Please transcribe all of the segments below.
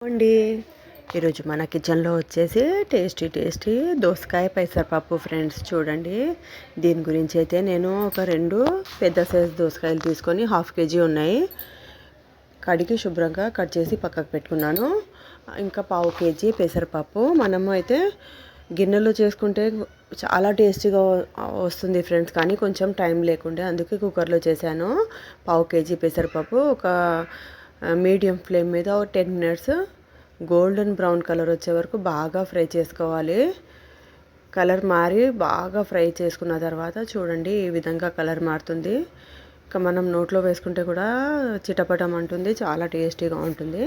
అండి ఈరోజు మన కిచెన్లో వచ్చేసి టేస్టీ దోసకాయ పెసరపప్పు ఫ్రెండ్స్. చూడండి, దీని గురించి అయితే నేను ఒక 2 పెద్ద సైజు దోసకాయలు తీసుకొని 1/2 kg ఉన్నాయి. కడిగి శుభ్రంగా కట్ చేసి పక్కకు పెట్టుకున్నాను. ఇంకా 1/4 kg పెసరపప్పు. మనము అయితే గిన్నెలో చేసుకుంటే చాలా టేస్టీగా వస్తుంది ఫ్రెండ్స్, కానీ కొంచెం టైం లేకుండే అందుకే కుక్కర్లో చేశాను. 1/4 kg పెసరపప్పు ఒక మీడియం ఫ్లేమ్ మీద 10 minutes గోల్డెన్ బ్రౌన్ కలర్ వచ్చే వరకు బాగా ఫ్రై చేసుకోవాలి. కలర్ మారి బాగా ఫ్రై చేసుకున్న తర్వాత చూడండి, ఈ విధంగా కలర్ మారుతుంది. ఇంకా మనం నోట్లో వేసుకుంటే కూడా చిటపటం అంటుంది, చాలా టేస్టీగా ఉంటుంది.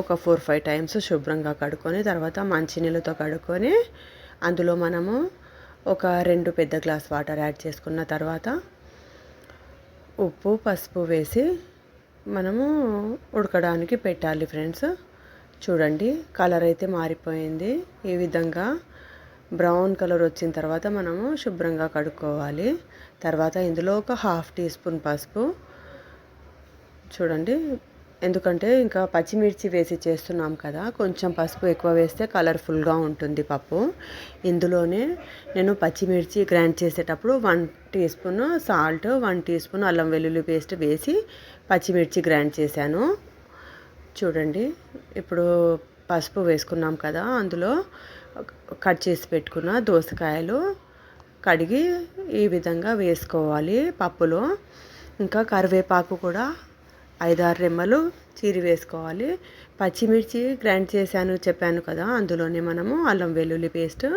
ఒక 4-5 times శుభ్రంగా కడుక్కొని తర్వాత మంచినీళ్ళతో కడుక్కొని అందులో మనము ఒక 2 పెద్ద గ్లాస్ వాటర్ యాడ్ చేసుకున్న తర్వాత ఉప్పు పసుపు వేసి మనము ఉడకడానికి పెట్టాలి ఫ్రెండ్స్. చూడండి, కలర్ అయితే మారిపోయింది. ఈ విధంగా బ్రౌన్ కలర్ వచ్చిన తర్వాత మనము శుభ్రంగా కడుక్కోవాలి. తర్వాత ఇందులో ఒక 1/2 teaspoon పసుపు. చూడండి, ఎందుకంటే ఇంకా పచ్చిమిర్చి వేసి చేస్తున్నాం కదా, కొంచెం పసుపు ఎక్కువ వేస్తే కలర్ఫుల్గా ఉంటుంది పప్పు. ఇందులోనే నేను పచ్చిమిర్చి గ్రైండ్ చేసేటప్పుడు 1 teaspoon సాల్ట్, 1 teaspoon అల్లం వెల్లుల్లి పేస్ట్ వేసి పచ్చిమిర్చి గ్రైండ్ చేశాను. చూడండి, ఇప్పుడు పసుపు వేసుకున్నాం కదా, అందులో కట్ చేసి పెట్టుకున్న దోసకాయలు కడిగి ఈ విధంగా వేసుకోవాలి పప్పులో. ఇంకా కరివేపాకు కూడా 5-6 రెమ్మలు చీరి వేసుకోవాలి. పచ్చిమిర్చి గ్రైండ్ చేశాను చెప్పాను కదా, అందులోనే మనము అల్లం వెల్లుల్లి పేస్ట్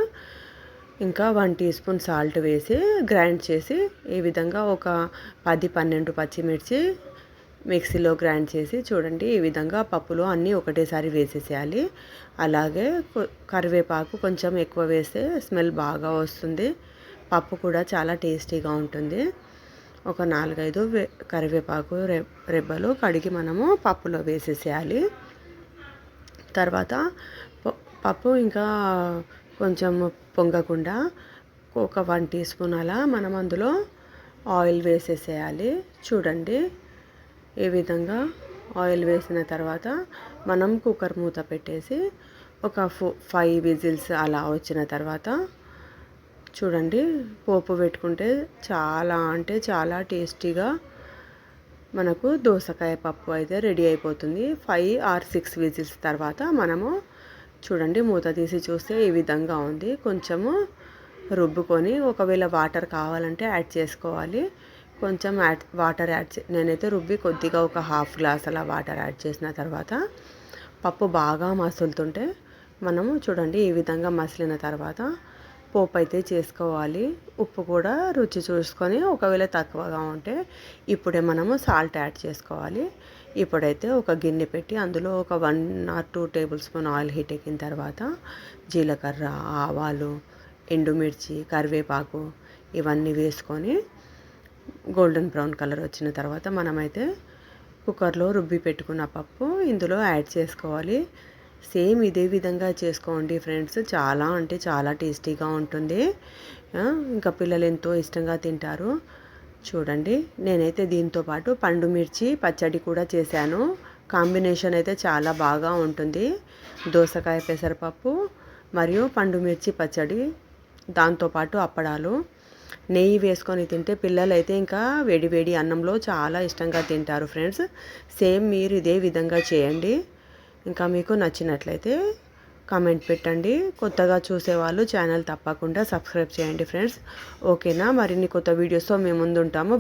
ఇంకా 1 teaspoon సాల్ట్ వేసి గ్రైండ్ చేసి ఈ విధంగా ఒక 10-12 పచ్చిమిర్చి మిక్సీలో గ్రైండ్ చేసి చూడండి, ఈ విధంగా పప్పులో అన్నీ ఒకటేసారి వేసేసేయాలి. అలాగే కరివేపాకు కొంచెం ఎక్కువ వేస్తే స్మెల్ బాగా వస్తుంది, పప్పు కూడా చాలా టేస్టీగా ఉంటుంది. ఒక 4-5 కరివేపాకు రెబ్బలు కడిగి మనము పప్పులో వేసేసేయాలి. తర్వాత పప్పు ఇంకా కొంచెం పొంగకుండా ఒక 1 teaspoon అలా మనం అందులో ఆయిల్ వేసేసేయాలి. చూడండి, ఈ విధంగా ఆయిల్ వేసిన తర్వాత మనం కుక్కర్ మూత పెట్టేసి ఒక 5 whistles అలా వచ్చిన తర్వాత చూడండి, పోపు పెట్టుకుంటే చాలా అంటే చాలా టేస్టీగా మనకు దోసకాయ పప్పు అయితే రెడీ అయిపోతుంది. 5 or 6 whistles తర్వాత మనము చూడండి, మూత తీసి చూస్తే ఈ విధంగా ఉంది. కొంచెము రుబ్బుకొని ఒకవేళ వాటర్ కావాలంటే యాడ్ చేసుకోవాలి. కొంచెం వాటర్ నేనైతే రుబ్బి కొద్దిగా ఒక 1/2 glass అలా వాటర్ యాడ్ చేసిన తర్వాత పప్పు బాగా మసులుతుంటే మనము చూడండి, ఈ విధంగా మసిలిన తర్వాత పోపు అయితే చేసుకోవాలి. ఉప్పు కూడా రుచి చూసుకొని ఒకవేళ తక్కువగా ఉంటే ఇప్పుడే మనము సాల్ట్ యాడ్ చేసుకోవాలి. ఇప్పుడైతే ఒక గిన్నె పెట్టి అందులో ఒక 1 or 2 tablespoon ఆయిల్ హీట్ ఎక్కిన తర్వాత జీలకర్ర, ఆవాలు, ఎండుమిర్చి, కరివేపాకు ఇవన్నీ వేసుకొని గోల్డెన్ బ్రౌన్ కలర్ వచ్చిన తర్వాత మనమైతే కుక్కర్లో రుబ్బి పెట్టుకున్న పప్పు ఇందులో యాడ్ చేసుకోవాలి. సేమ్ ఇదే విధంగా చేసుకోండి ఫ్రెండ్స్, చాలా అంటే చాలా టేస్టీగా ఉంటుంది. ఇంకా పిల్లలు ఎంతో ఇష్టంగా తింటారు. చూడండి, నేనైతే దీంతో పాటు పండు మిర్చి పచ్చడి కూడా చేశాను. కాంబినేషన్ అయితే చాలా బాగా ఉంటుంది. దోసకాయ పెసరపప్పు మరియు పండు మిర్చి పచ్చడి, దాంతోపాటు అప్పడాలు, నెయ్యి వేసుకొని తింటే పిల్లలైతే ఇంకా వేడి వేడి అన్నంలో చాలా ఇష్టంగా తింటారు ఫ్రెండ్స్. సేమ్ మీరు ఇదే విధంగా చేయండి. ఇంకా మీకు నచ్చినట్లయితే కామెంట్ పెట్టండి. కొత్తగా చూసేవాళ్ళు ఛానల్ తప్పకుండా సబ్స్క్రైబ్ చేయండి ఫ్రెండ్స్. ఓకేనా, మరిన్ని కొత్త వీడియోస్తో మేము ముందు ఉంటాము.